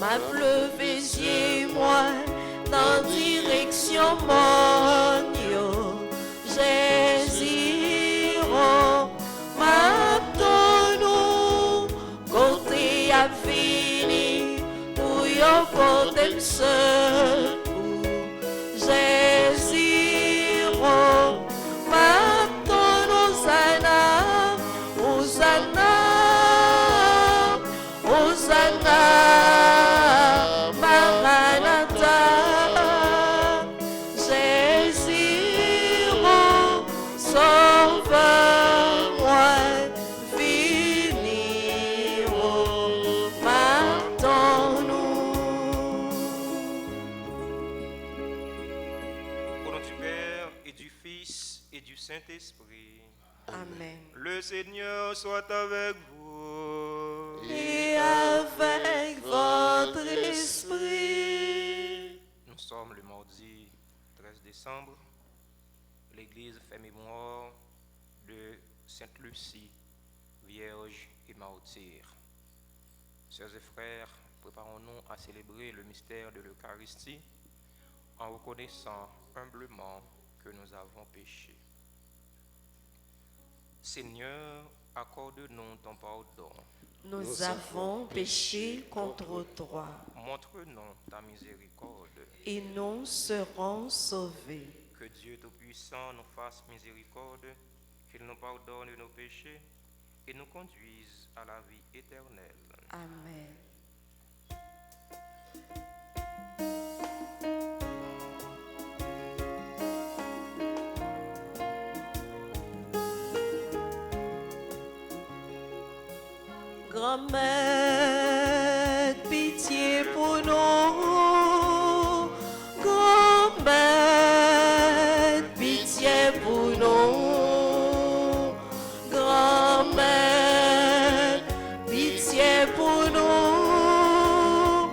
m'a pleuvésier moi dans direction monio. Jésus, m'a donné côté à fini pour yon côté seul. Jésus, m'a donné Hosanna, Hosanna, Maranatha. Jésus, sauve-moi, vini, m'attends-nous. Au nom du Père et du Fils et du Saint-Esprit. Amen. Le Seigneur soit avec vous. Et avec votre esprit. Nous sommes le mardi 13 décembre. L'Église fait mémoire de Sainte Lucie, Vierge et martyre. Sœurs et frères, préparons-nous à célébrer le mystère de l'Eucharistie en reconnaissant humblement que nous avons péché. Seigneur, accorde-nous ton pardon. Nous avons péché contre toi Montre-nous ta miséricorde. et nous serons sauvés. Que Dieu Tout-Puissant nous fasse miséricorde, qu'il nous pardonne nos péchés et nous conduise à la vie éternelle. Amen. Grand-mère, pitié pour nous. Grand-mère, pitié pour nous. Grand-mère, pitié pour nous.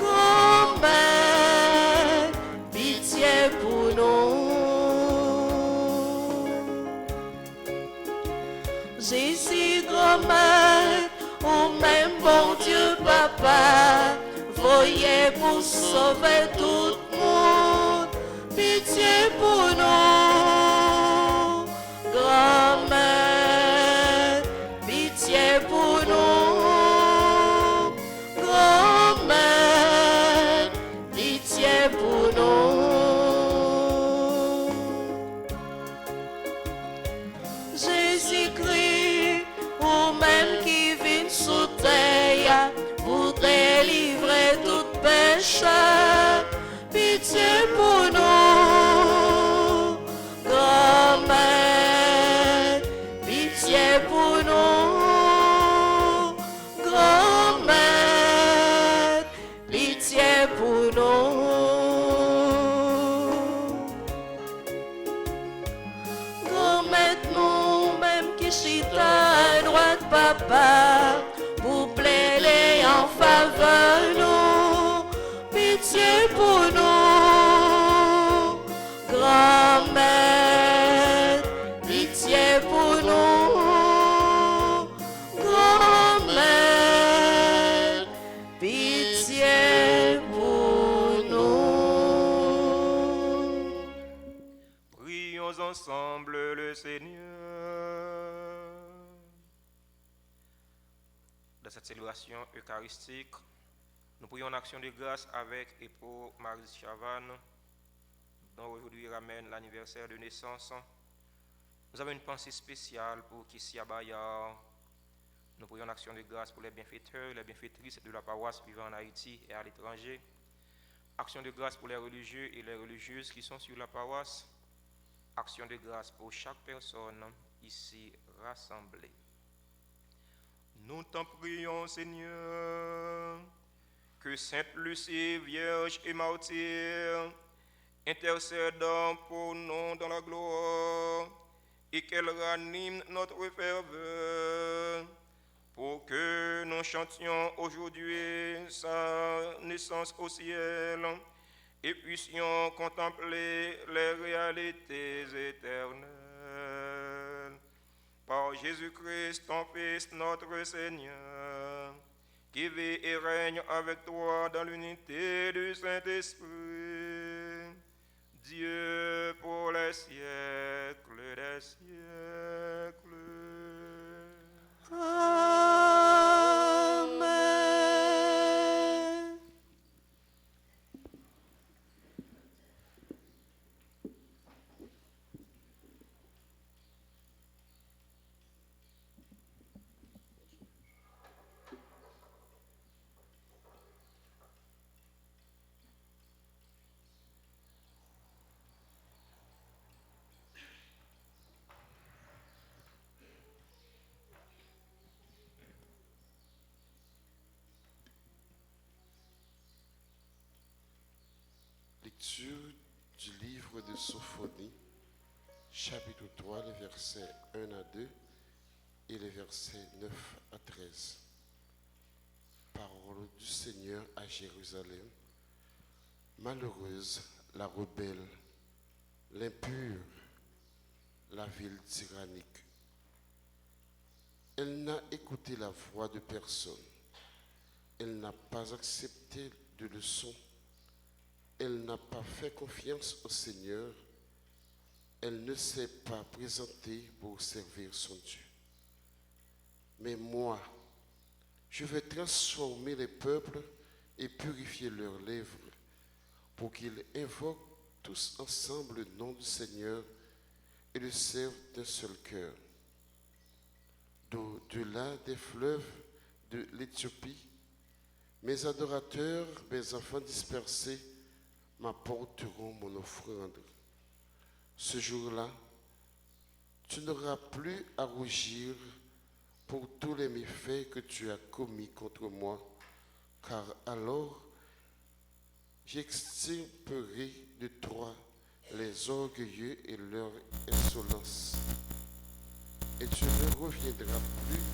Grand-mère, pitié pour nous. Jésus, grand-mère, au même bon Dieu papa, voyez pour sauver tout le monde, pitié pour nous, grand-mère, pitié pour nous, grand-mère, pitié pour nous. Jésus-Christ, ou même qui vient sous terre pour délivrer tout péché, pitié pour nous, grand-mère, pitié pour nous, grand-mère, pitié pour nous. Nous même qui chita à droite papa, pour plaider en faveur nous, pitié pour nous, grand-mère, pitié pour nous, grand-mère, pitié pour nous. Prions ensemble le Seigneur. Dans cette célébration eucharistique, nous prions en action de grâce avec et pour Marie Chavannes, dont aujourd'hui ramène l'anniversaire de naissance. Nous avons une pensée spéciale pour Kissia Bayard. Nous prions en action de grâce pour les bienfaiteurs, les bienfaitrices de la paroisse vivant en Haïti et à l'étranger. Action de grâce pour les religieux et les religieuses qui sont sur la paroisse. Action de grâce pour chaque personne ici rassemblée. Nous t'en prions, Seigneur, que Sainte Lucie, Vierge et martyre, intercédant pour nous dans la gloire, et qu'elle ranime notre ferveur, pour que nous chantions aujourd'hui sa naissance au ciel, et puissions contempler les réalités éternelles. Par Jésus-Christ, ton Fils, notre Seigneur, qui vit et règne avec toi dans l'unité du Saint-Esprit, Dieu pour les siècles des siècles. Amen. Lecture du livre de Sophonie, chapitre 3, les versets 1 à 2 et les versets 9 à 13. Parole du Seigneur à Jérusalem. Malheureuse la rebelle, l'impure, la ville tyrannique. Elle n'a écouté la voix de personne. Elle n'a pas accepté de leçon. Elle n'a pas fait confiance au Seigneur. Elle ne s'est pas présentée pour servir son Dieu. Mais moi, je vais transformer les peuples et purifier leurs lèvres pour qu'ils invoquent tous ensemble le nom du Seigneur et le servent d'un seul cœur. D'au-delà des fleuves de l'Éthiopie, mes adorateurs, mes enfants dispersés, m'apporteront mon offrande. Ce jour-là, tu n'auras plus à rougir pour tous les méfaits que tu as commis contre moi, car alors j'extirperai de toi les orgueilleux et leur insolence. Et tu ne reviendras plus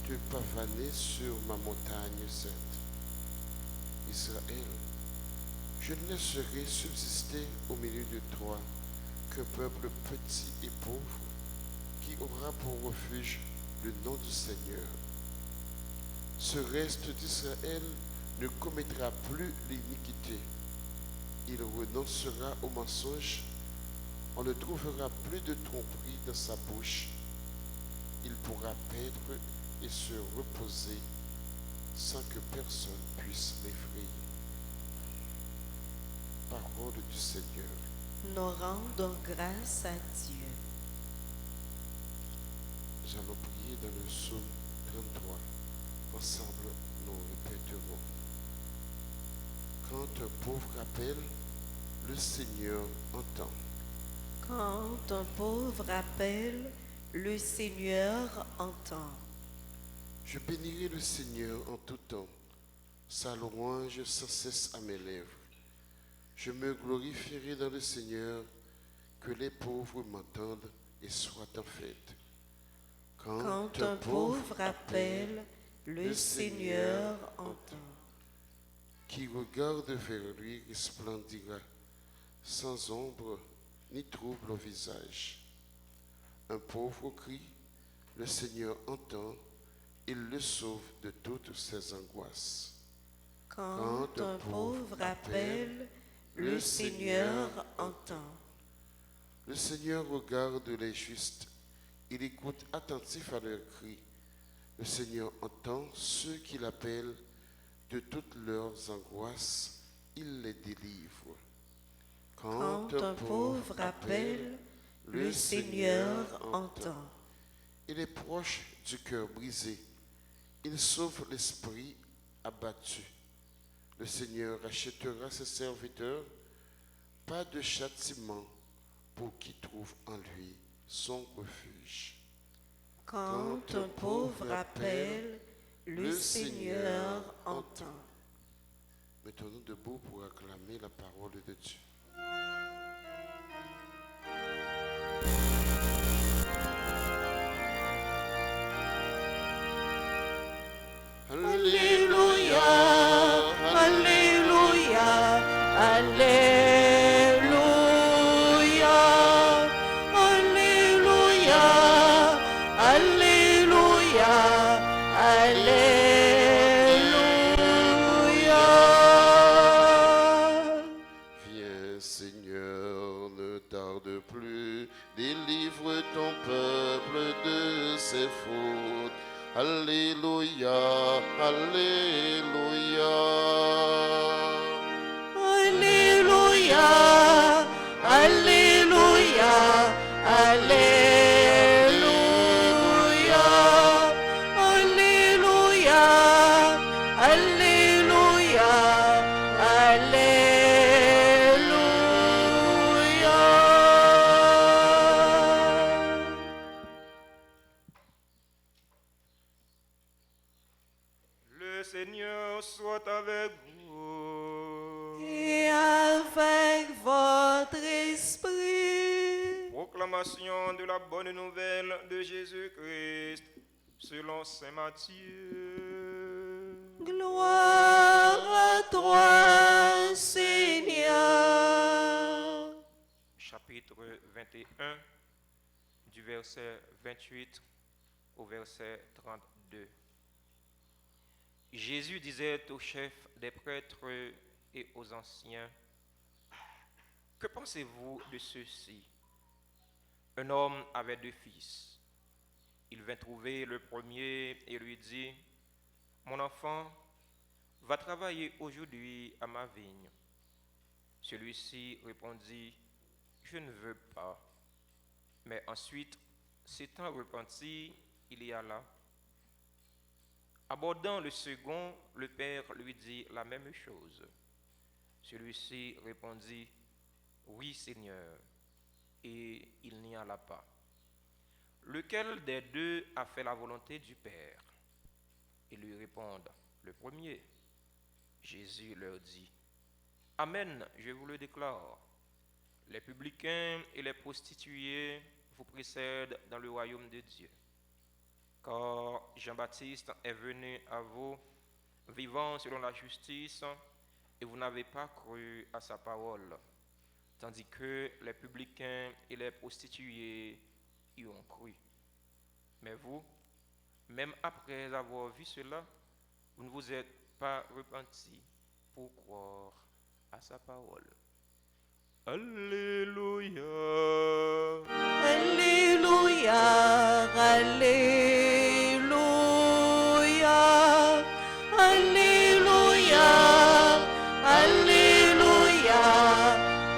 te pavaner sur ma montagne sainte. Israël, je ne laisserai subsister au milieu de toi qu'un peuple petit et pauvre qui aura pour refuge le nom du Seigneur. Ce reste d'Israël ne commettra plus l'iniquité. Il renoncera au mensonge. On ne trouvera plus de tromperie dans sa bouche. Il pourra paître et se reposer sans que personne puisse l'effrayer. Parole du Seigneur. Nous rendons grâce à Dieu. Nous allons prier dans le psaume 33. Ensemble, nous répéterons. Quand un pauvre appelle, le Seigneur entend. Quand un pauvre appelle, le Seigneur entend. Je bénirai le Seigneur en tout temps. Sa louange sans cesse à mes lèvres. Je me glorifierai dans le Seigneur, que les pauvres m'entendent et soient en fête. Quand un pauvre appelle, le Seigneur entend. Qui regarde vers lui resplendira, sans ombre ni trouble au visage. Un pauvre crie, le Seigneur entend, il le sauve de toutes ses angoisses. Quand un pauvre appelle, le Seigneur entend. Le Seigneur regarde les justes, il écoute attentif à leurs cris. Le Seigneur entend ceux qui l'appellent, de toutes leurs angoisses, il les délivre. Quand un pauvre appelle, le Seigneur entend. Il est proche du cœur brisé, il sauve l'esprit abattu. Le Seigneur rachètera ses serviteurs, pas de châtiment pour qui trouve en lui son refuge. Quand un pauvre appelle, le Seigneur entend. Mettons-nous debout pour acclamer la parole de Dieu. Alléluia, Alléluia, Alléluia, Alléluia, Alléluia, Alléluia. Le Seigneur soit avec vous. Et avec votre esprit. Proclamation de la bonne nouvelle de Jésus-Christ selon Saint Matthieu. Gloire à toi, Seigneur. Chapitre 21, du verset 28 au verset 32. Jésus disait aux chefs des prêtres et aux anciens, « Que pensez-vous de ceci? Un homme avait 2 fils. Il vint trouver le premier et lui dit, « Mon enfant, va travailler aujourd'hui à ma vigne. » Celui-ci répondit, « Je ne veux pas. » Mais ensuite, s'étant repenti, il y alla. Abordant le second, le père lui dit la même chose. Celui-ci répondit, « Oui, Seigneur. » Et il n'y alla pas. Lequel des 2 a fait la volonté du Père? Ils lui répondent, le premier. Jésus leur dit, Amen, je vous le déclare. Les publicains et les prostituées vous précèdent dans le royaume de Dieu. Car Jean-Baptiste est venu à vous, vivant selon la justice, et vous n'avez pas cru à sa parole, tandis que les publicains et les prostituées y ont cru. Mais vous, même après avoir vu cela, vous ne vous êtes pas repentis pour croire à sa parole. Alléluia. Alléluia, Alléluia, Alléluia, Alléluia,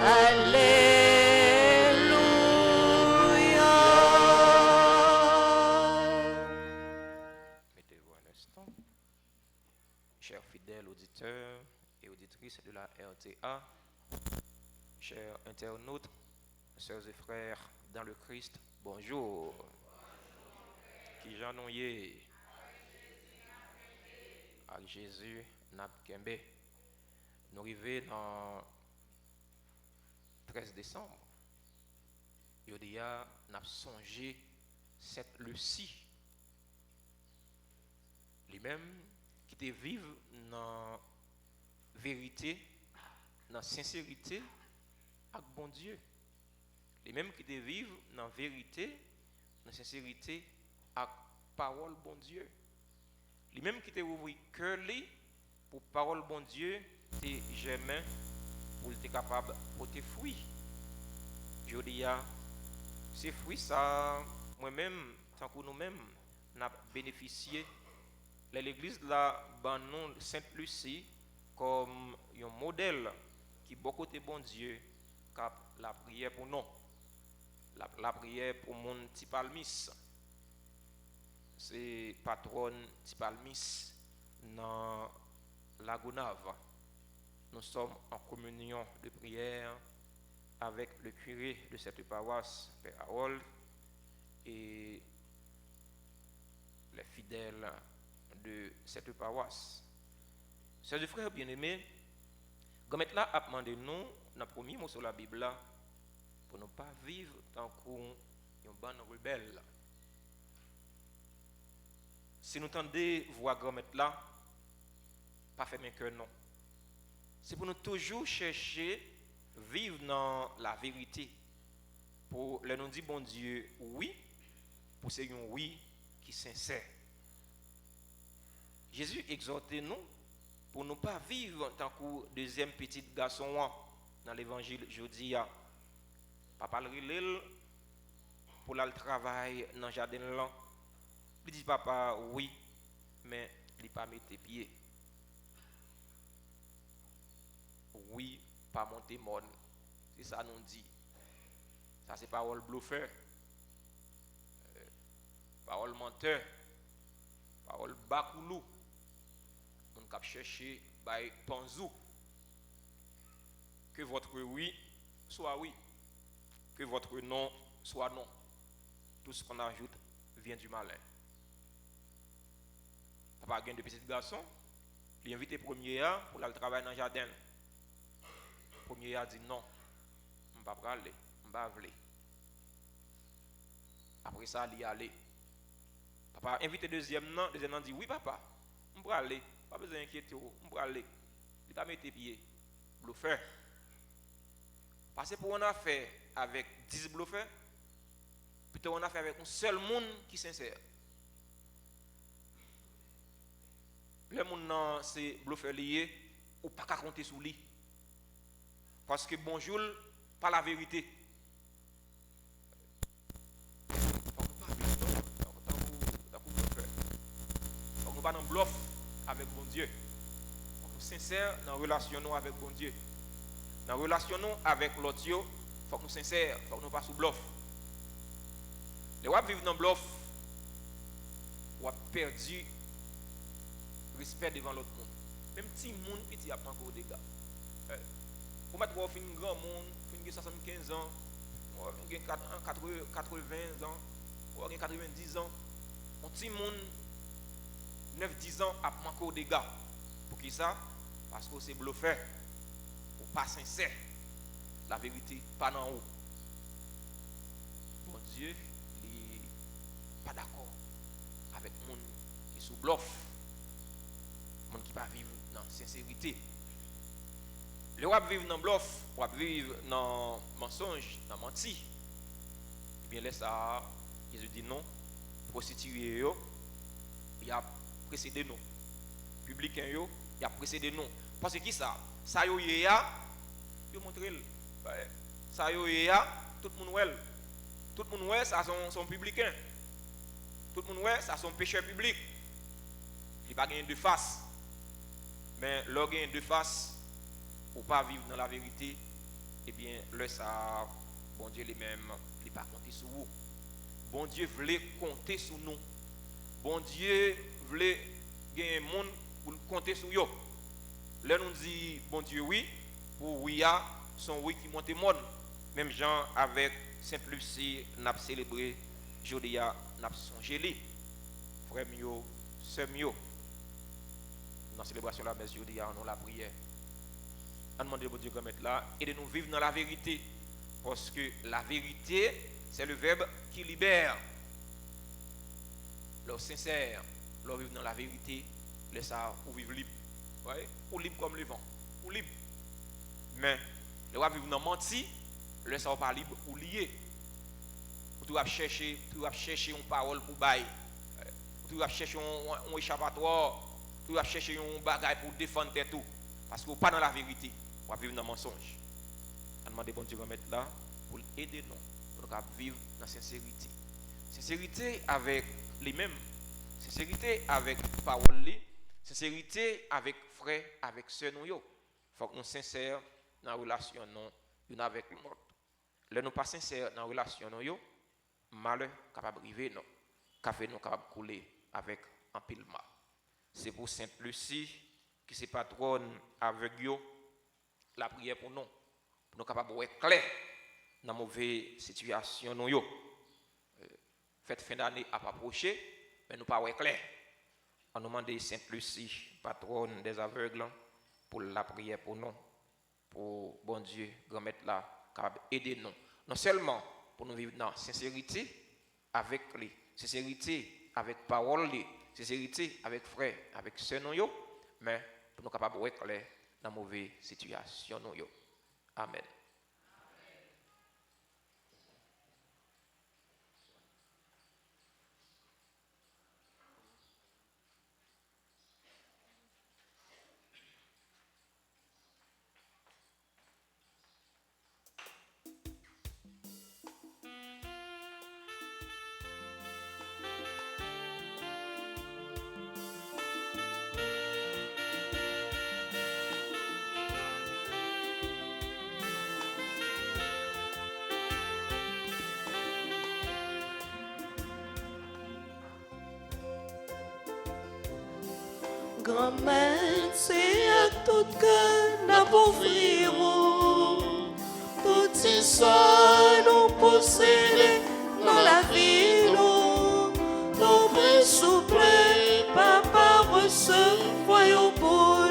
Alléluia. Mettez-vous un instant. Chers fidèles auditeurs et auditrices de la RTA, chers internautes, sœurs et frères dans le Christ, bonjour. Qui j'en ai avec Jésus n'a kembe. Nous arrivons dans 13 décembre. Yo déjà n'a songé cette le-ci. Les mêmes qui te vivent dans vérité, dans sincérité avec bon Dieu. Les mêmes qui te vivent dans vérité, dans sincérité avec parole bon Dieu. Les mêmes qui te ouvrent cœur pour parole bon Dieu, te jamais pour être capable pour tes fruits. Je dis ces fruits ça moi-même tant que nous-mêmes n'a bénéficié. L'église là ban nous Sainte Lucie comme un modèle qui beaucoup de bon Dieu cap la prière pour nous. La prière pour mon Tipalmis. C'est patronne Tipalmis dans la Gonave. Nous sommes en communion de prière avec le curé de cette paroisse, Père Harold, et les fidèles de cette paroisse. Chers frères bien-aimés, comme là a demandé nous, dans le premier mot sur la Bible là, pour ne pas vivre tant qu'on un ban rebelle. Si nous tendez voir grand là, pas fait que non. C'est pour nous toujours chercher vivre dans la vérité. Pour le nous dire bon Dieu oui, pour c'est un oui qui est sincère. Jésus exhortait nous pour ne pas vivre tant que deuxième petit garçon dans l'évangile jeudi. Papa le relève pour le travail dans le jardin là. Il dit papa oui, mais il pas mettre pieds. Oui, pas monter monde. C'est ça nous dit. Ça c'est parole bluffeur. Parole menteur. Parole bakoulou. On cap chercher by panzou. Que votre oui soit oui. Que votre non soit non. Tout ce qu'on ajoute vient du malin. Papa gagne de petits garçons, Il invite le premier pour aller travailler dans le jardin. Le premier a dit non, je ne vais pas aller, je ne vais pas aller. Après ça, il y allé. Papa invite le deuxième dit oui papa, je vais aller, pas besoin d'inquiéter, je vais aller. Il va mettre les pieds, bluffeur. Parce que pour on a fait avec 10 bluffeurs, plutôt on a fait avec un seul monde qui est sincère. Le monde c'est bluffeur lié ou pas qu'à compter sur lui. Parce que bonjour, pas la vérité. Nous pas dans bluff avec bon Dieu. Nous sincères dans la relation avec bon Dieu. Dans la relation avec l'autre, il faut que nous sincères, il faut que nous pas sous bluff. Les gens vivent dans bluff, ou a perdu respect devant l'autre monde. Même si le monde petit a pas encore des gars. Pour mettre un grand monde, fin 75 ans, 80 ans, 90 ans, un petit monde 9-10 ans a pas encore des gars. Pour qui ça? Parce que c'est bluffeur. Ou pas sincère. La vérité pas dans haut. Bon Dieu, il n'est pas d'accord avec le monde qui est sous bluff. Le monde qui va vivre dans sincérité. Le roi vivre dans bluff, ou vivre dans mensonge, dans menti. Et bien là ça, Jésus dit non, prostitué il a précédé nous. Publicain il a précédé nous. Parce que qui ça? Ça yo ya, yo montre ça yo ya, tout le monde ouais. Tout le monde ouais ça son publicain. Tout le monde ouais ça son pécheur public. Il pas gagner de face. Mais l'or gagne de face ou pas vivre dans la vérité, eh bien le ça bon Dieu lui-même, il pas compter sur vous. Bon Dieu voulait compter sur nous. Bon Dieu voulait gagner un monde pour compter sur eux. Là nous dit bon Dieu oui, pour oui son oui qui monte monde. Même gens avec Saint-Lucie n'a célébré Jodia n'a songé li. Frère mio, sœur mio. Dans la célébration de la messe Jodia on la prière. On demande bon Dieu de mettre là et de nous vivre dans la vérité parce que la vérité c'est le verbe qui libère. Leur sincère, leur vivre dans la vérité, laisse ça ou vivre libre. Ouais, ou libre comme le vent, ou libre. Mais le va vivre dans menti, laisse ça pas libre ou lié. Tu vas chercher une parole pour bailler. Tu vas chercher un échappatoire, tu vas chercher un bagage pour défendre tout parce que vous pas dans la vérité, vous va vivre dans le mensonge. On demande bon Dieu de mettre là pour aider nous pour vivre dans la sincérité. Sincérité avec lui-même, sincérité avec parole, sincérité avec frère, avec sœur nous. Il faut que nous sincères dans la relation nous avec l'autre. Là nous pas sincères dans la relation nous, malheur capable arriver nous, café nous capable couler avec un pile mal. C'est pour Sainte Lucie qui c'est patronne avec yo la prière pour nous capables de voir clair dans mauvaise situation nous yo. Fête fin d'année à approcher, mais nous pas voir clair. On nous demande Sainte Lucie, patronne des aveugles, pour la prière pour nous, pour bon Dieu, grand-mère là, capable aider nous. Non seulement pour nous vivre dans sincérité avec lui, sincérité avec parole, sincérité avec frère, avec sœur nous, mais pour nous capables de voir clair dans mauvaise situation nous yo. Amen. Grand-mère, c'est à tout que nous offrirons. Tout ces soins nous posséder dans la ville. Nous souple, papa, recevoir pour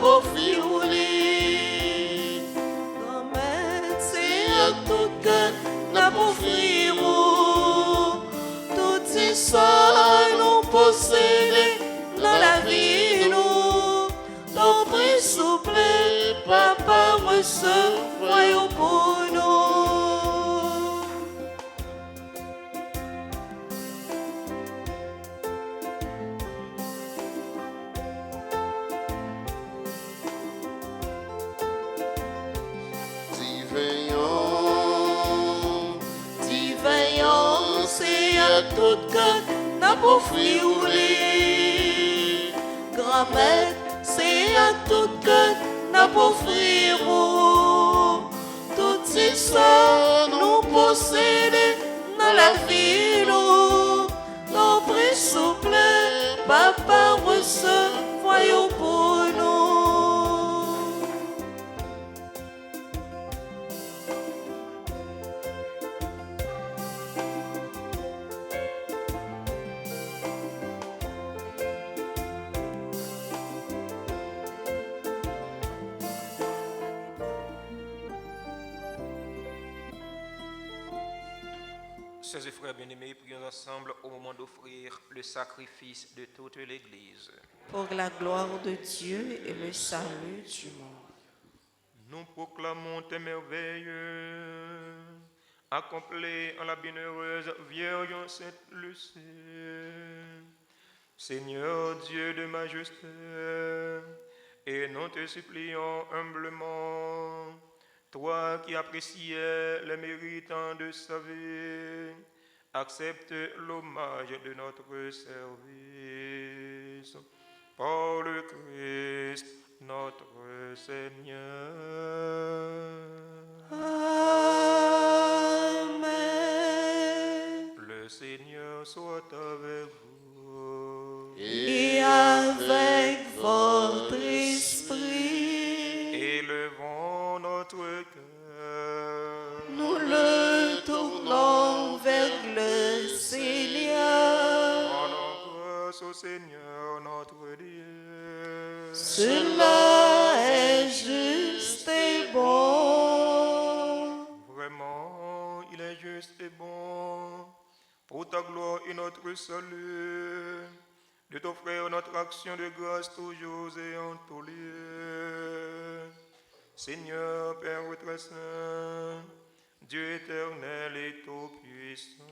pour friouler. Grand-mère, c'est à tout cœur, n'a pour friro. Tout c'est ça, nous posséder dans la vie, nous. Ton prix souple, papa, recevoir pour nous. C'est à tout cœur, n'a pour friouler. Grand-mère, c'est à tout cœur, n'a pour friro. Tout c'est ça, nous posséder dans la ville. Nos prix souple, papa, recevoir pour nous. Chers et frères bien-aimés, prions ensemble au moment d'offrir le sacrifice de toute l'Église. Pour la gloire de Dieu et le salut du monde. Nous proclamons tes merveilles, accomplies en la bienheureuse Vierge Sainte Lucie. Seigneur Dieu de majesté, et nous te supplions humblement, toi qui appréciais les mérites de sa vie, accepte l'hommage de notre service. Par le Christ, notre Seigneur. Amen. Le Seigneur soit avec vous. Et avec votre esprit. Élevons notre cœur. Nous le tournons vers le Seigneur. Rendons grâce au Seigneur notre Dieu. Cela est juste et bon. Vraiment, il est juste et bon, pour ta gloire et notre salut, de t'offrir notre action de grâce toujours et en tous lieux. Seigneur, Père très saint, Dieu éternel et tout-puissant,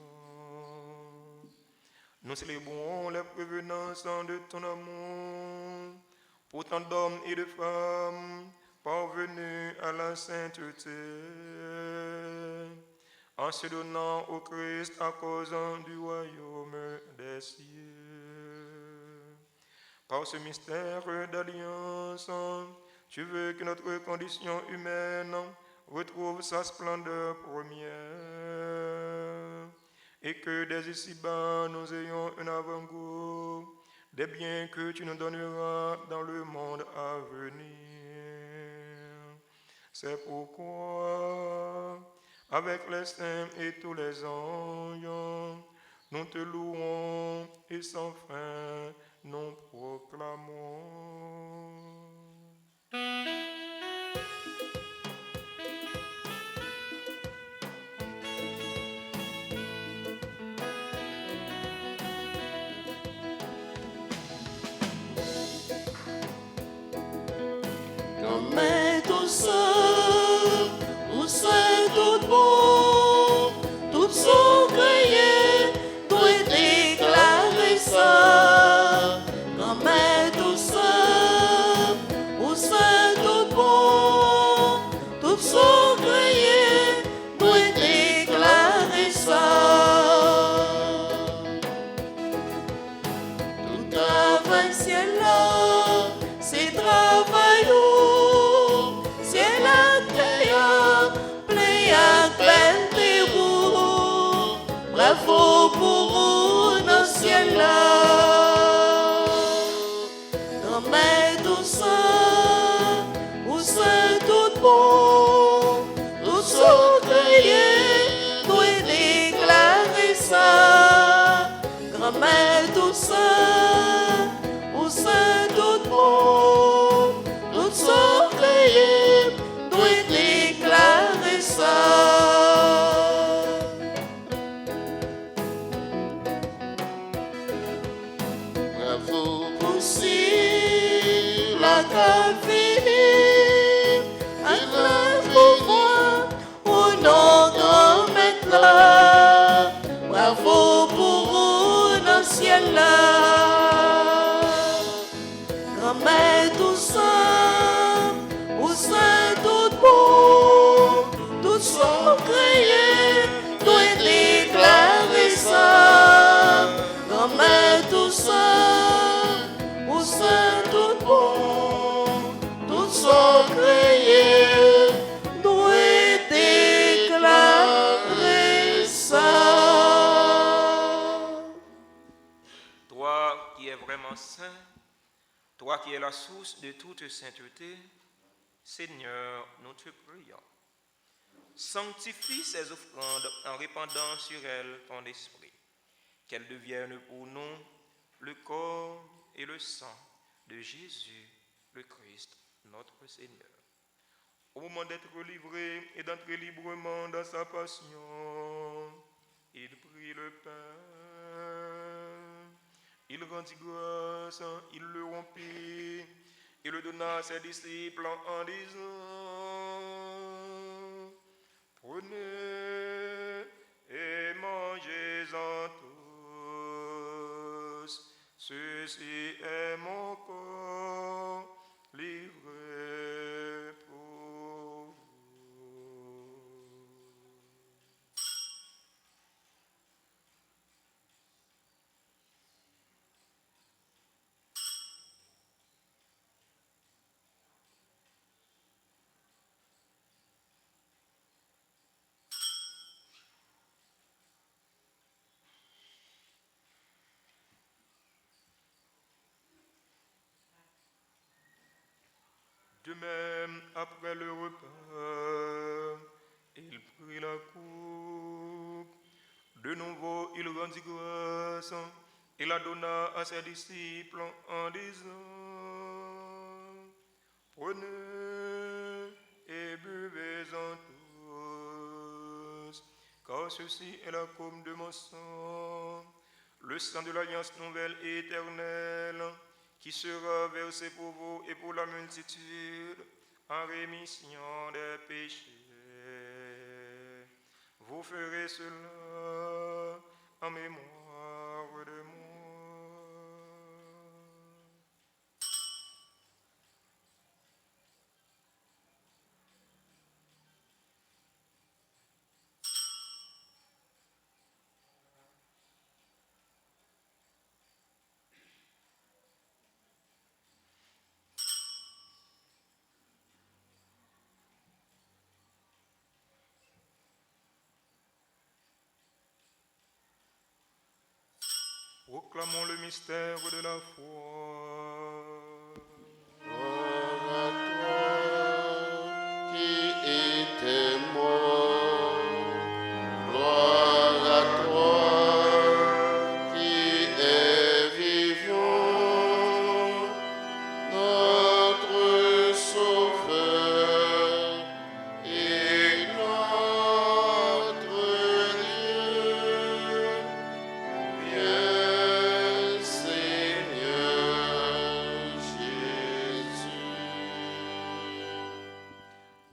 nous célébrons la prévenance de ton amour pour tant d'hommes et de femmes parvenus à la sainteté, en se donnant au Christ à cause du royaume des cieux. Par ce mystère d'alliance, tu veux que notre condition humaine retrouve sa splendeur première, et que dès ici-bas nous ayons un avant-goût des biens que tu nous donneras dans le monde à venir. C'est pourquoi, avec les saints et tous les anges, nous te louons et sans fin nous proclamons. Mais tout ça, tout c'est tout bon, tout son créé, doit déclarer ça. Mais tout ça, tout c'est tout bon, tout son créé, doit déclarer ça. Tout travail ciel là, c'est travail. Ciel à terre, plein à clair. créé doit déclarer ça. Toi qui es vraiment saint, toi qui es la source de toute sainteté, Seigneur, nous te prions. Sanctifie ces offrandes en répandant sur elles ton esprit, qu'elles deviennent pour nous le corps et le sang de Jésus, le Christ, notre Seigneur. Au moment d'être livré et d'entrer librement dans sa passion, il prit le pain, il rendit grâce, il le rompit, et le donna à ses disciples en disant: Prenez et mangez-en tous, ceci est mon corps livré pour vous. De même, après le repas, il prit la coupe. De nouveau, il rendit grâce et la donna à ses disciples en disant: Prenez et buvez-en tous, car ceci est la coupe de mon sang, le sang de l'alliance nouvelle et éternelle, qui sera versé pour vous et pour la multitude en rémission des péchés. Vous ferez cela en mémoire de moi. Proclamons le mystère de la foi. Gloire à toi qui étais mort. Gloire à toi qui es vivant, notre Sauveur et notre Dieu. Bien Seigneur Jésus.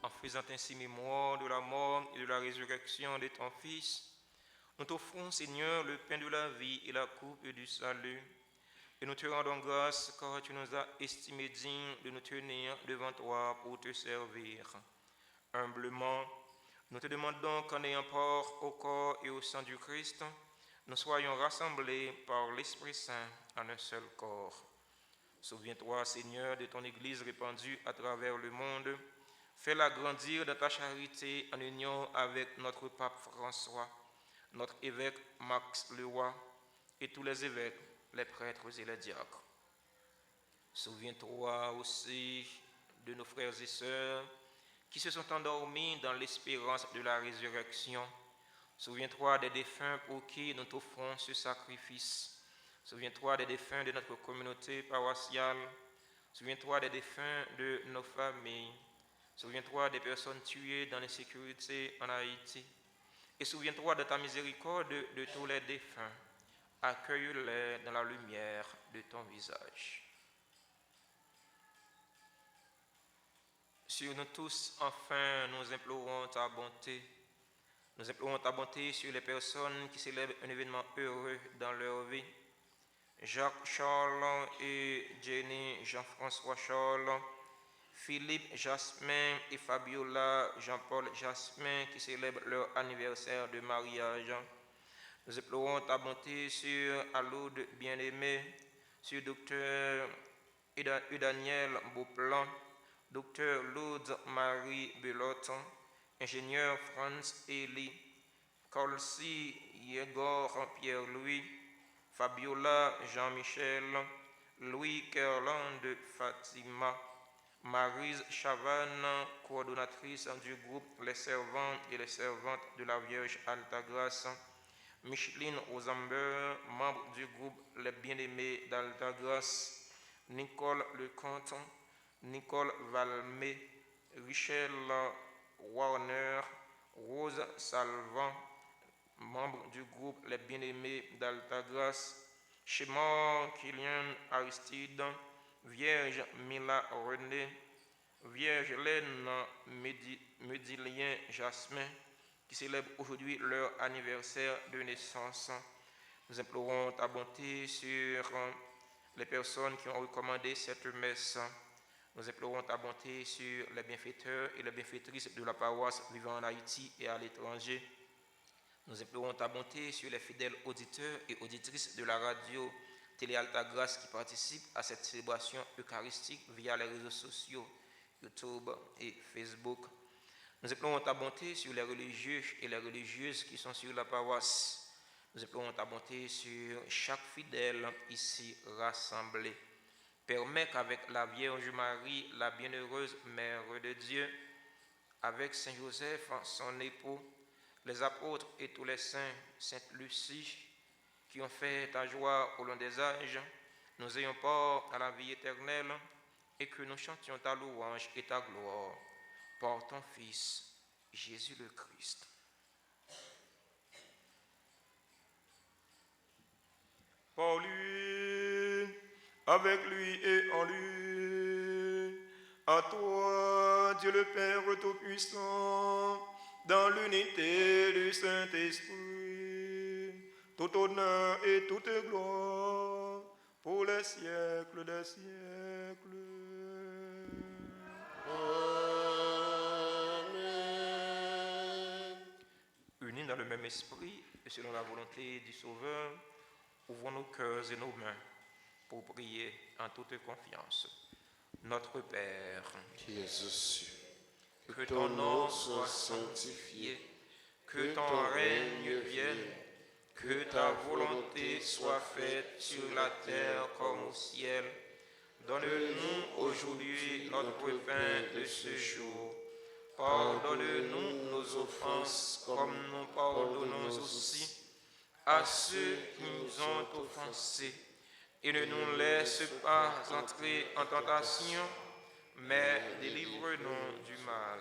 En faisant ainsi mémoire de la mort et de la résurrection de ton Fils, nous t'offrons, Seigneur, le pain de la vie et la coupe du salut. Et nous te rendons grâce car tu nous as estimés dignes de nous tenir devant toi pour te servir. Humblement, nous te demandons qu'en ayant part au corps et au sang du Christ, nous soyons rassemblés par l'Esprit Saint en un seul corps. Souviens-toi, Seigneur, de ton Église répandue à travers le monde. Fais-la grandir dans ta charité en union avec notre pape François, notre évêque Max Leroy et tous les évêques, les prêtres et les diacres. Souviens-toi aussi de nos frères et sœurs qui se sont endormis dans l'espérance de la résurrection. Souviens-toi des défunts pour qui nous t'offrons ce sacrifice. Souviens-toi des défunts de notre communauté paroissiale. Souviens-toi des défunts de nos familles. Souviens-toi des personnes tuées dans l'insécurité en Haïti. Et souviens-toi de ta miséricorde de tous les défunts. Accueille-les dans la lumière de ton visage. Sur nous tous, enfin, nous implorons ta bonté. Nous implorons ta bonté sur les personnes qui célèbrent un événement heureux dans leur vie. Jacques Charles et Jenny Jean-François Charles, Philippe Jasmin et Fabiola Jean-Paul Jasmin qui célèbrent leur anniversaire de mariage. Nous implorons ta bonté sur Aloud Bien-Aimé, sur Dr. Daniel Beauplan, Dr Lourdes Marie Belotte, ingénieur Franz Eli, Colsi Yegor Pierre-Louis, Fabiola Jean-Michel, Louis Kerland Fatima, Maryse Chavannes, coordonnatrice du groupe Les Servants et les Servantes de la Vierge Altagrace, Micheline Osamber, membre du groupe Les Bien-Aimés d'Altagrace, Nicole Lecomte, Nicole Valmé, Richel Warner, Rose Salvant, membre du groupe Les Bien-Aimés d'Altagrace, Shemar Kylian Aristide, Vierge Mila René, Vierge Hélène Medilien Jasmin, qui célèbrent aujourd'hui leur anniversaire de naissance. Nous implorons ta bonté sur les personnes qui ont recommandé cette messe. Nous implorons ta bonté sur les bienfaiteurs et les bienfaitrices de la paroisse vivant en Haïti et à l'étranger. Nous implorons ta bonté sur les fidèles auditeurs et auditrices de la radio Télé Altagrace qui participent à cette célébration eucharistique via les réseaux sociaux, YouTube et Facebook. Nous implorons ta bonté sur les religieux et les religieuses qui sont sur la paroisse. Nous implorons ta bonté sur chaque fidèle ici rassemblé. Permets qu'avec la Vierge Marie, la bienheureuse Mère de Dieu, avec Saint Joseph, son époux, les apôtres et tous les saints, Sainte Lucie, qui ont fait ta joie au long des âges, nous ayons part à la vie éternelle et que nous chantions ta louange et ta gloire par ton Fils, Jésus le Christ. Par lui, avec lui et en lui, à toi, Dieu le Père Tout-Puissant, dans l'unité du Saint-Esprit, tout honneur et toute gloire pour les siècles des siècles. Amen. Unis dans le même esprit et selon la volonté du Sauveur, ouvrons nos cœurs et nos mains pour prier en toute confiance. Notre Père, Qui es aux cieux, que ton nom soit sanctifié, que ton règne vienne, que ta volonté soit faite sur la terre comme au ciel. Donne-nous aujourd'hui notre pain de ce jour. Pardonne-nous nos offenses comme nous pardonnons aussi à ceux qui nous ont offensés. Et ne nous laisse pas entrer en tentation, mais délivre-nous du mal.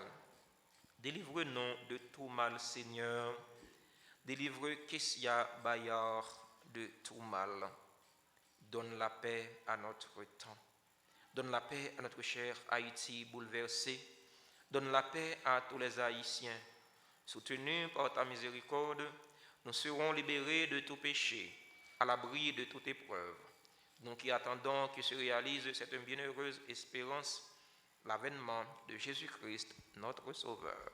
Délivre-nous de tout mal, Seigneur. Délivre Kessia Bayard de tout mal. Donne la paix à notre temps. Donne la paix à notre cher Haïti bouleversé. Donne la paix à tous les Haïtiens. Soutenus par ta miséricorde, nous serons libérés de tout péché, à l'abri de toute épreuve. Nous qui attendons que se réalise cette bienheureuse espérance, l'avènement de Jésus-Christ, notre Sauveur.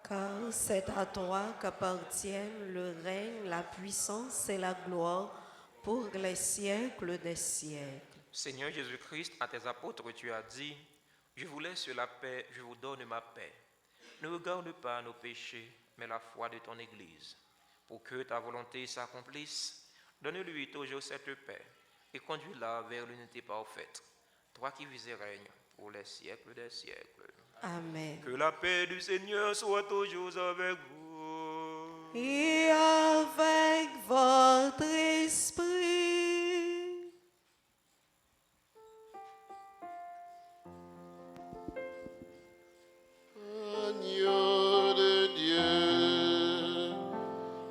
Car c'est à toi qu'appartiennent le règne, la puissance et la gloire pour les siècles des siècles. Seigneur Jésus-Christ, à tes apôtres, tu as dit, « Je vous laisse la paix, je vous donne ma paix. Ne regarde pas nos péchés, mais la foi de ton Église. Pour que ta volonté s'accomplisse, donne-lui toujours cette paix et conduis-la vers l'unité parfaite. Toi qui vis et règnes pour les siècles des siècles. Amen. Que la paix du Seigneur soit toujours avec vous. Et avec votre esprit. Agneau de Dieu,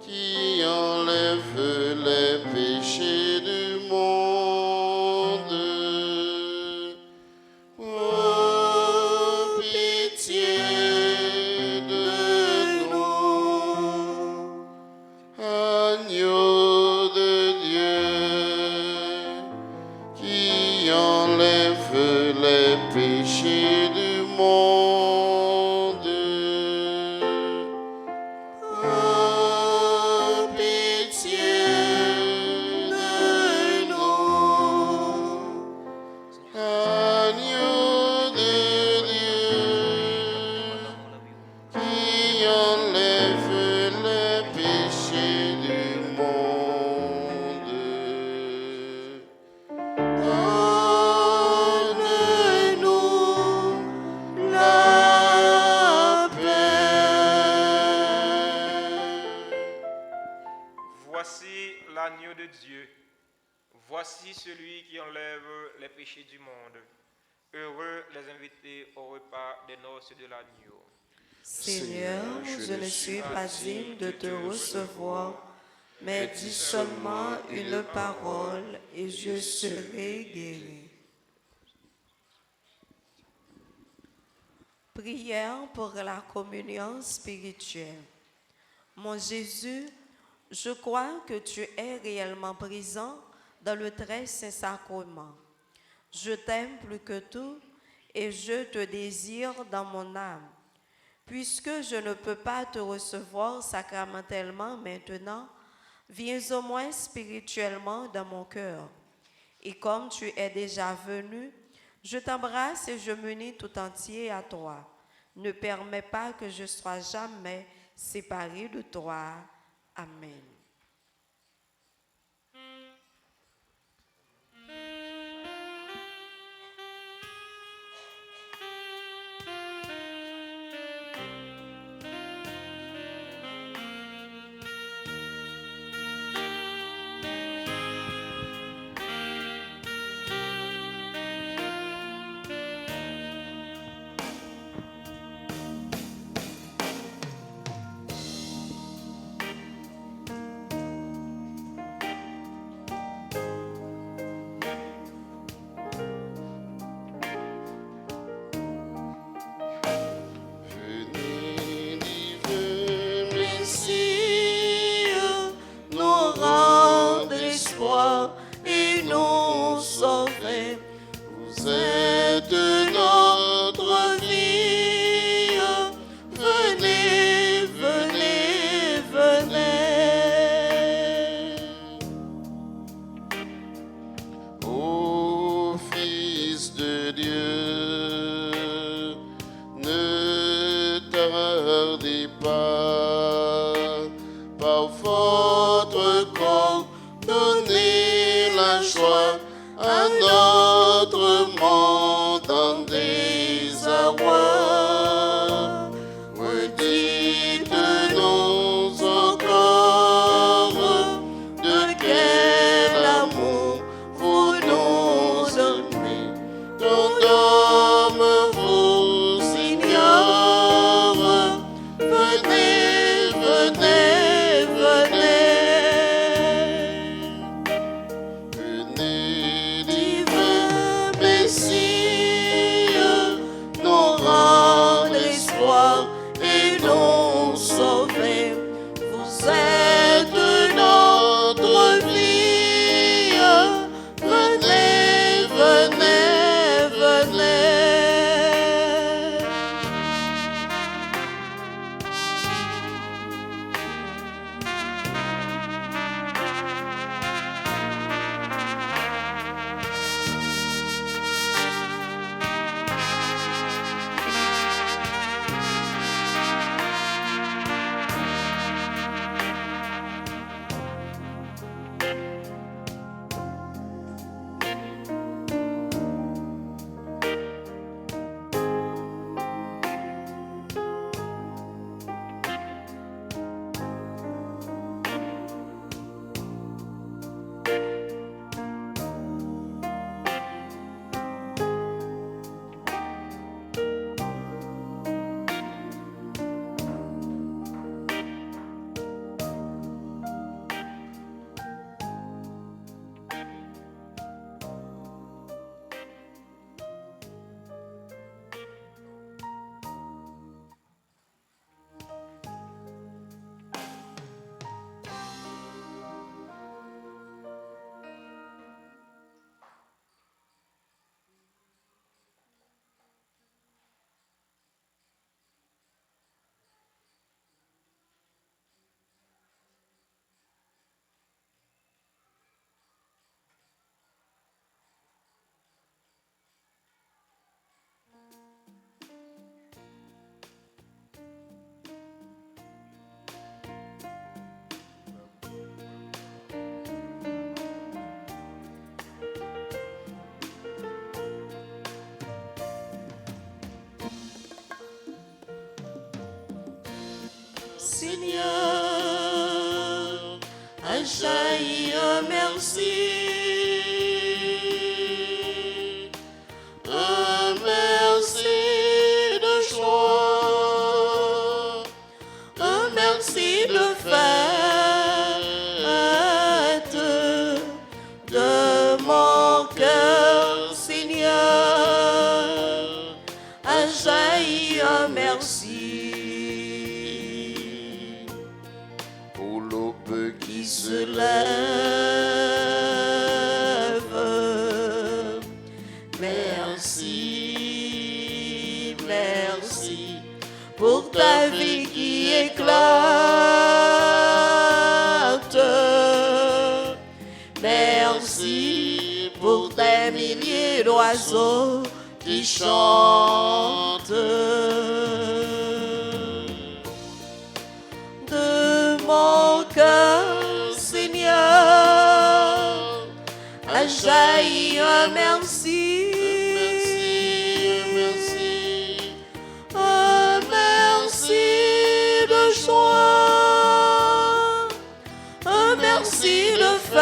qui enlève les péchés du monde, prends pitié de nous. Agneau de Dieu, Voici celui qui enlève les péchés du monde. Heureux les invités au repas des noces de l'agneau. Seigneur, je ne suis pas digne de te recevoir, mais dis seulement une parole et je serai guéri. Prière pour la communion spirituelle. Mon Jésus, je crois que tu es réellement présent dans le très saint sacrement. Je t'aime plus que tout et je te désire dans mon âme. Puisque je ne peux pas te recevoir sacramentellement maintenant, viens au moins spirituellement dans mon cœur. Et comme tu es déjà venu, je t'embrasse et je m'unis tout entier à toi. Ne permets pas que je sois jamais séparé de toi. Amen. Et nous sauver. Vous êtes notre vie. Venez, venez, venez. Ô Fils de Dieu, ne tardez pas, par votre corps, donnez la joie à notre monde en désarroi. Redites-nous encore de quel amour vous nous aimez. Ton homme vous ignore. Venez, venez, venez. Venez, divin Messie, nous rendre espoir et nous sauver. Vous êtes notre vie. Venez, venez, venez. Seigneur, a jailli un merci merci pour ta vie qui éclate. Merci pour des milliers d'oiseaux qui chantent. De mon cœur, Seigneur, a jailli un merci. Un merci de joie, un merci de fête.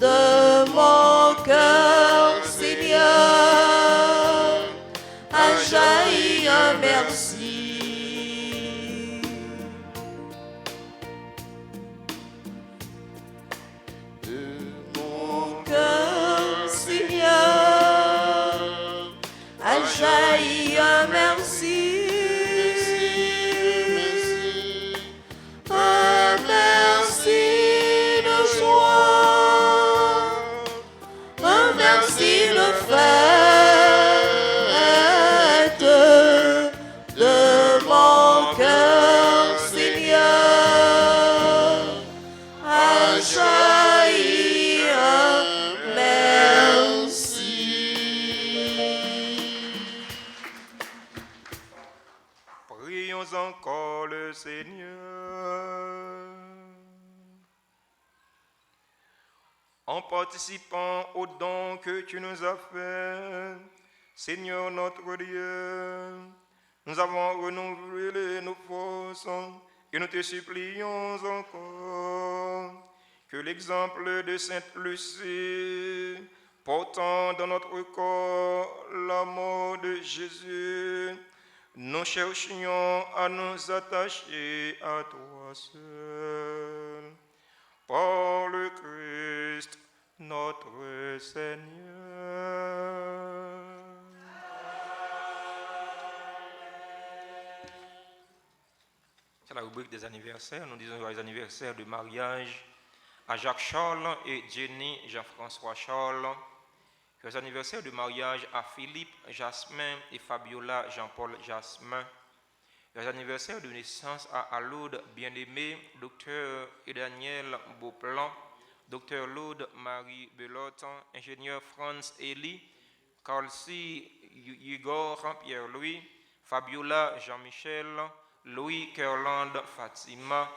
De mon cœur, Seigneur, a jailli un merci. Jaillit un merci, un merci de joie, un merci de fête. De mon cœur, Seigneur, a jailli un merci. Prions encore le Seigneur. En participant aux dons que tu nous as faits, Seigneur notre Dieu, nous avons renouvelé nos forces et nous te supplions encore que l'exemple de Sainte Lucie, portant dans notre corps la mort de Jésus, nous cherchions à nous attacher à toi seul, par le Christ notre Seigneur. C'est la rubrique des anniversaires. Nous disons les anniversaires de mariage à Jacques Charles et Jenny Jean-François Charles. Les anniversaires de mariage à Philippe Jasmin et Fabiola Jean-Paul Jasmin. Les anniversaires de naissance à Alaude Bien-Aimé, Dr Daniel Beauplan, Dr Laude Marie Belotte, ingénieur Franz Eli, Carlcy Igor Pierre-Louis, Fabiola Jean-Michel, Louis Kerland Fatima.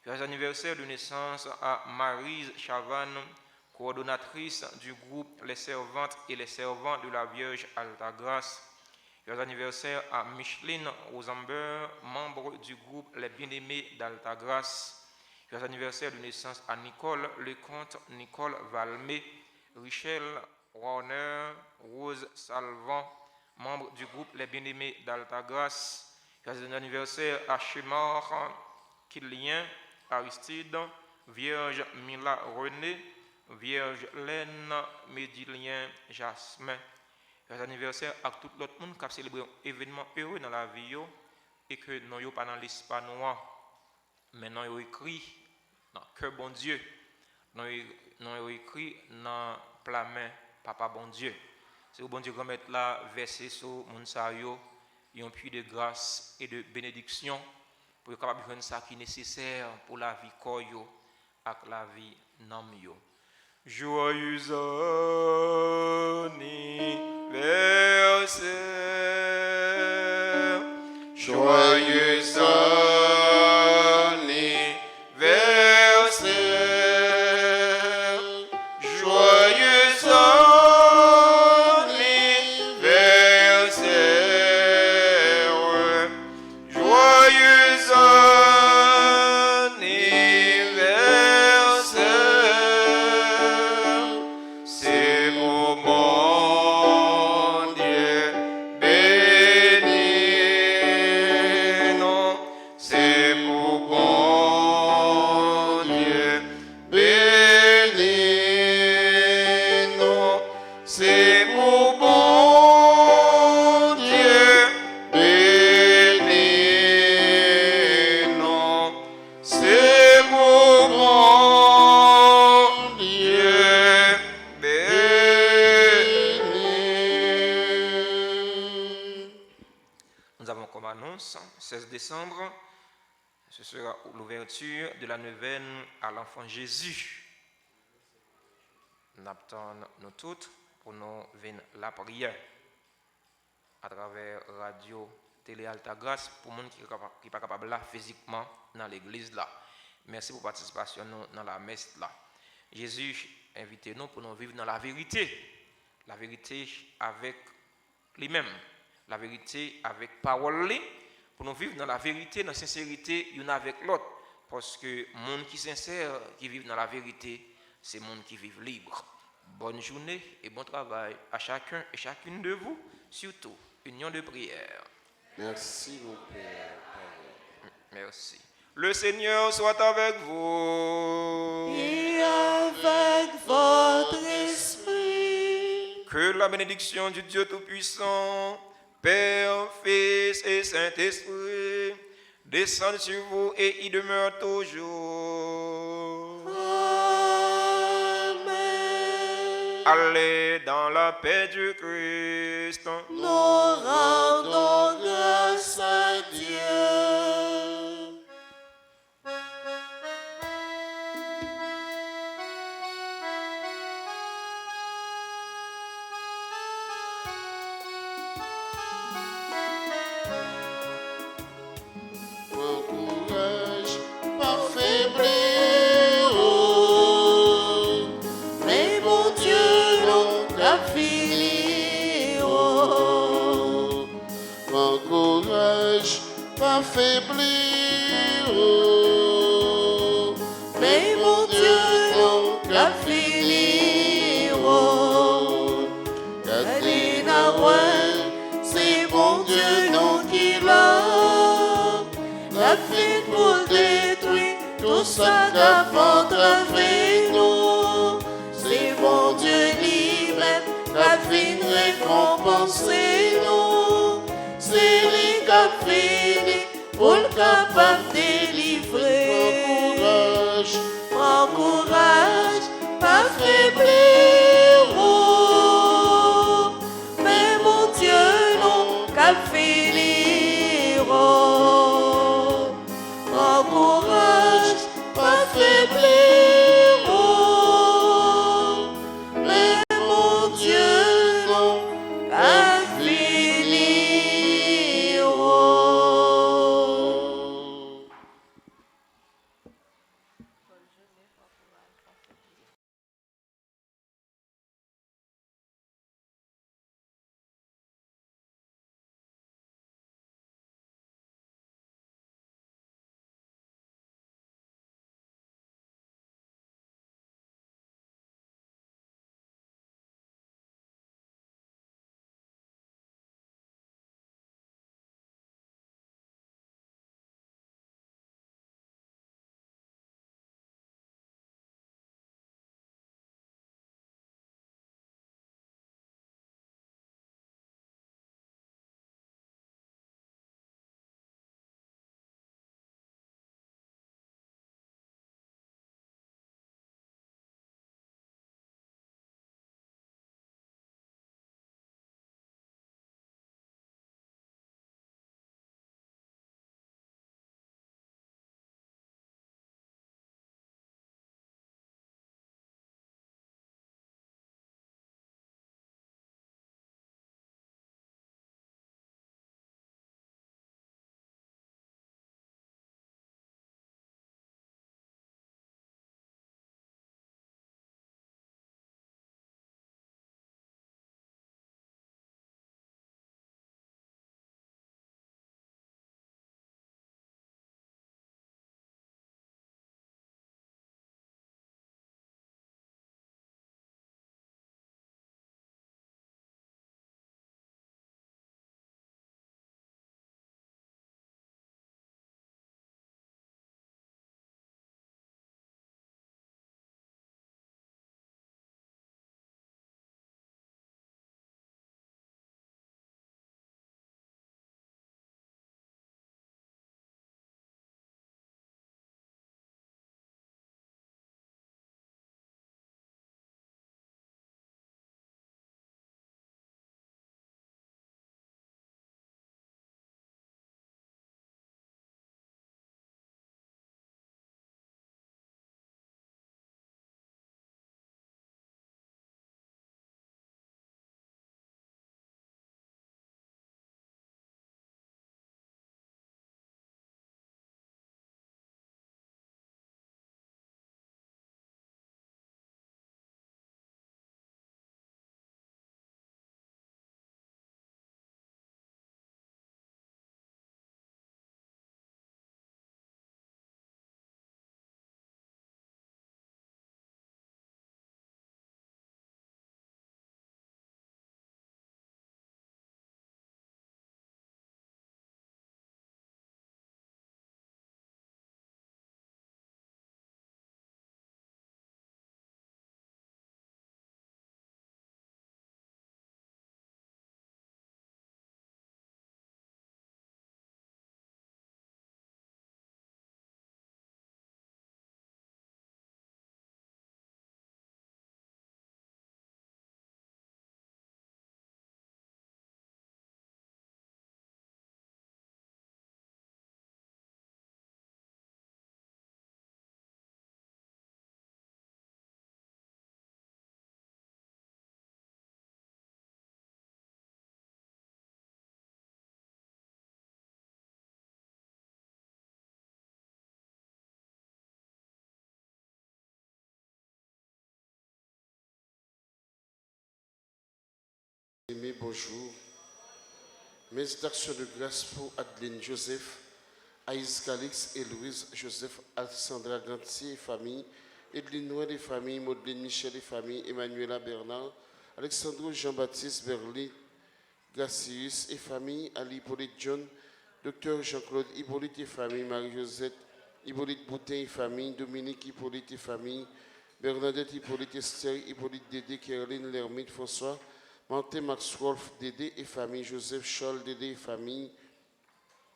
Les anniversaires de naissance à Maryse Chavannes, coordonnatrice du groupe Les Servantes et les Servants de la Vierge Altagrace. Les anniversaires à Micheline Rosenberg, membre du groupe Les Bien-Aimés d'Altagrace. Les anniversaires de naissance à Nicole Lecomte, Nicole Valmé, Richel Warner, Rose Salvant, membre du groupe Les Bien-Aimés d'Altagrace. Les anniversaires à Chemar, Kilien, Aristide, Vierge Mila René, Vierge Laine, Médilien, Jasmin. Les anniversaires à tout l'autre monde qui a célébré un événement heureux dans la vie et que nous n'avons pas dans l'espace noir. Mais nous avons écrit dans le cœur bon Dieu. Nous avons écrit dans le plat main, Papa bon Dieu. C'est au bon Dieu qu'on met là, verser sur mon sayo, un puits de grâce et de bénédiction pour être capable de faire ça qui est nécessaire pour la vie koyo et la vie nam yo. Joyeux anniversaire, joyeux anniversaire, joyeux anniversaire, joyeux anniversaire. Ces moments annonce, 16 décembre, ce sera l'ouverture de la neuvaine à l'enfant Jésus. Nous attendons nous toutes pour nous venir la prière à travers radio, télé Alta Grâce pour les gens qui ne sont pas capables là physiquement dans l'église là. Merci pour la participation dans la messe là. Jésus invite nous pour nous vivre dans la vérité avec lui-même, la vérité avec parole, pour nous vivre dans la vérité, dans la sincérité, l'un avec l'autre. Parce que les gens qui sont sincères, qui vivent dans la vérité, c'est les gens qui vivent libres. Bonne journée et bon travail à chacun et chacune de vous, surtout union de prière. Merci, mon Père. Merci. Le Seigneur soit avec vous. Et avec votre esprit. Que la bénédiction du Dieu Tout-Puissant, Père, Fils et Saint-Esprit, descende sur vous et y demeure toujours. Amen. Allez dans la paix du Christ. Nous rendons grâce à Dieu. Prends courage, pas faiblir, oh. Mais mon Dieu, non, la fini, oh. Prends courage, pas faiblir, oh. Mais mon Dieu, non, la fini, oh. Kalina, ouais, c'est mon Dieu, non, qui l'a. La fin pour détruire tout ça qu'a entravé nous. C'est mon Dieu lui-même qui a fini récompenser nous. C'est lui qui a fini pour le capable Prends délivrer. courage, Prends courage, pas faiblir, oh. Mais mon Dieu, non, qu'a fini, oh. Prends courage, pas faiblir, oh. Mais mon Dieu, non, qu'a fini, oh. bien-aimés, bonjour. Mes actions de grâce pour Adeline Joseph, Aïs Calix et Louise Joseph, Alexandra Gantier et famille, Edeline Noël et famille, Maudeline Michel et famille, Emmanuela Bernard, Alexandre Jean-Baptiste Berly, Gracius et famille, Ali Hippolyte John, Dr Jean-Claude Hippolyte et famille, Marie-Josette Hippolyte Boutin et famille, Dominique Hippolyte et famille, Bernadette Hippolyte Esther, Hippolyte Dédé, Caroline Lermite François, Martin Max Wolf Dédé et famille, Joseph Scholl Dédé et famille,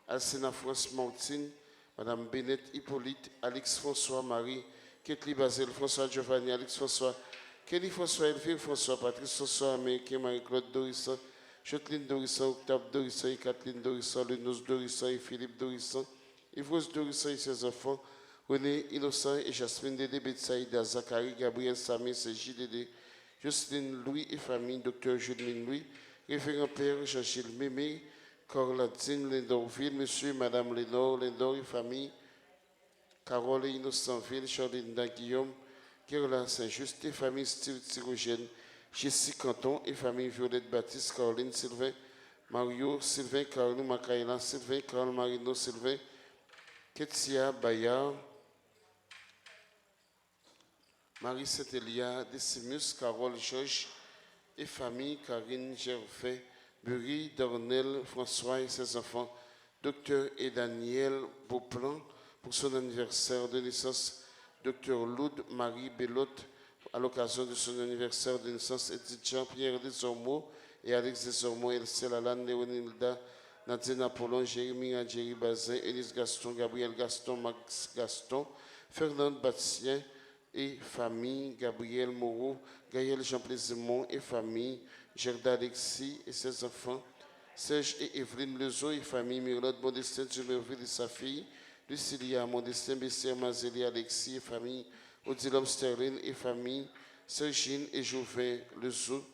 Alcena France Martine, Madame Bennett Hippolyte, Alex François Marie, Ketli Basile François Giovanni, Alex François, Kelly François Elvire François, Patrice François Américain, Marie-Claude Dorisson, Jocelyne Dorisson, Octave Dorisson et Kathleen Dorisson, Lenos Dorisson et Philippe Dorisson, Yves Dorisson et ses enfants, René Innocent et Jasmine Dédé Betsaïda, Zachary, Gabriel Samé, Sergi Dédé, Jocelyne Louis et famille, Dr Juline Louis, référent père Jean-Gilles Mémé, Corladine Lendorville, Monsieur et Madame Lénore, Lendor et famille, Carole et Innocentville, Charline Guillaume, Caroline Saint-Just et famille Steve Thyrogène, Jessie Canton et famille Violette Baptiste, Caroline Sylvain, Mario Sylvain, Caroline Macaïla Sylvain, Carole Marino Sylvain, Ketia Bayard, Marie Saint-Elia, Décimus, Carole Georges et famille, Karine Gervais, Bury, Darnel, François et ses enfants, Docteur et Daniel Beauplan, pour son anniversaire de naissance, Docteur Loud Marie Bellotte, à l'occasion de son anniversaire de naissance, Edith Jean-Pierre Desormeaux et Alex Desormeaux, Elcel Alan, Léonilda, Nadine Apollon, Jérémy Adjeri Bazin, Élise Gaston, Gabriel Gaston, Max Gaston, Fernande Bastien et famille, Gabriel Moreau, Gaël Jean-Plaisimont et famille, Gerda Alexis et ses enfants, Serge et Evelyne Lezo et famille, Mirlotte Modestin Dumerville et sa fille, Lucilia Modestin Bessier Mazeli Alexis et famille, Odilom Sterling et famille, Sergine et Jouvin Lezo,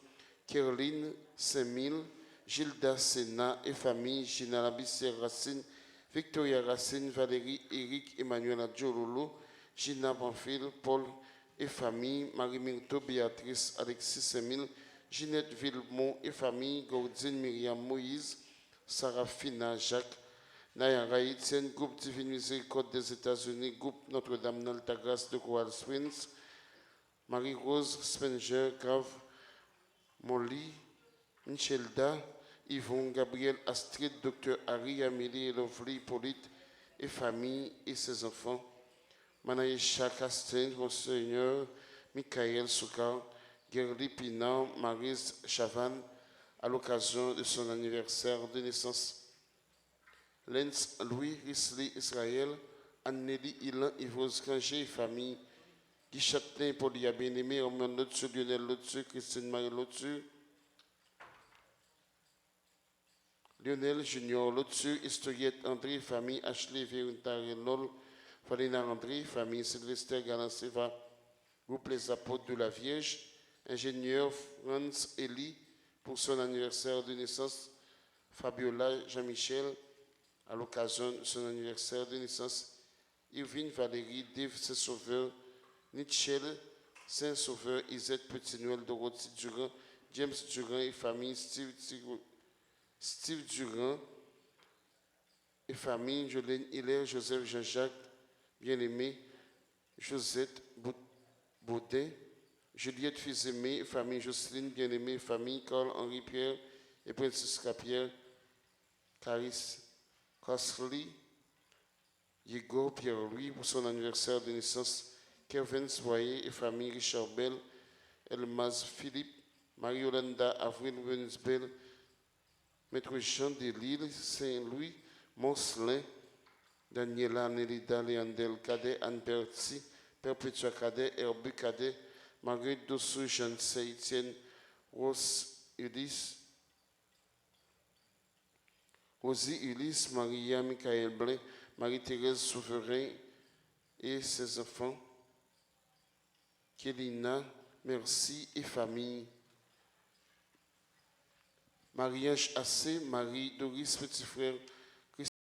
Caroline Saint-Mille, Gilda Sena et famille, Gina Labissière Racine, Victoria Racine, Valérie, Eric, Emmanuel Adjololo, Gina Panfil, Paul et famille, Marie-Myrto, Béatrice, Alexis Saint-Mille, Ginette Villemont et famille, Gordine Myriam Moïse, Sarafina Jacques, Nayara Etienne, Groupe Divine Miséricorde des États-Unis, Groupe Notre-Dame d'Altagrace de Coral Springs, Marie-Rose Spenger, Grave, Molly, Michelda, Yvon, Gabriel, Astrid, Dr Harry, Amélie, Lovely, Hippolyte et famille et ses enfants, Manaïcha Castin, Monseigneur, Michael Soukar, Gerli Pinan, Marise Chavan, à l'occasion de son anniversaire de naissance. Lens Louis Risley Israël, Anneli Ilan, Yvose Granger et famille, Guy Châtelain, Paulia Bien-Aimé, Romain Lotu, Lionel Lotu, Christine Marie Lotu, Lionel Junior Lotu, Historiette André, famille, Ashley Vérinta Renol, Valina André, famille, Sylvester Galanceva, Groupe Les Apôtres de la Vierge, ingénieur Franz Eli, pour son anniversaire de naissance, Fabiola Jean-Michel, à l'occasion de son anniversaire de naissance, Irvine Valérie, Dave Saint-Sauveur, Nichel Saint-Sauveur, Isette Petit-Noël, Dorothy Durand, James Durand et famille, Steve Durand et famille, Jolene Hiller, Joseph Jean-Jacques, bien-aimé, Josette Baudin, Juliette Fils-Aimé, famille Jocelyne, bien-aimée, famille Carl-Henri Pierre et Princesse Pierre, Caris Cosley, Diego Pierre-Louis pour son anniversaire de naissance, Kevin Soyer et famille Richard Bell, Elmaz Philippe, Marie-Yolanda Avril Wensbell, Maître Jean Delisle, Saint-Louis, Moncelin, Daniela Nelida Léandel Cadet, Anne Berti, Perpétua Cadet, Herbe Cadet, Marguerite Dossou, Jeanne Saint-Étienne, Rose Ulysse, Rosie Ulysse, Maria Michael Blin, Marie-Thérèse Souverain et ses enfants, Kélina, merci et famille, Marie-Ange Assé, Marie Doris, petit frère,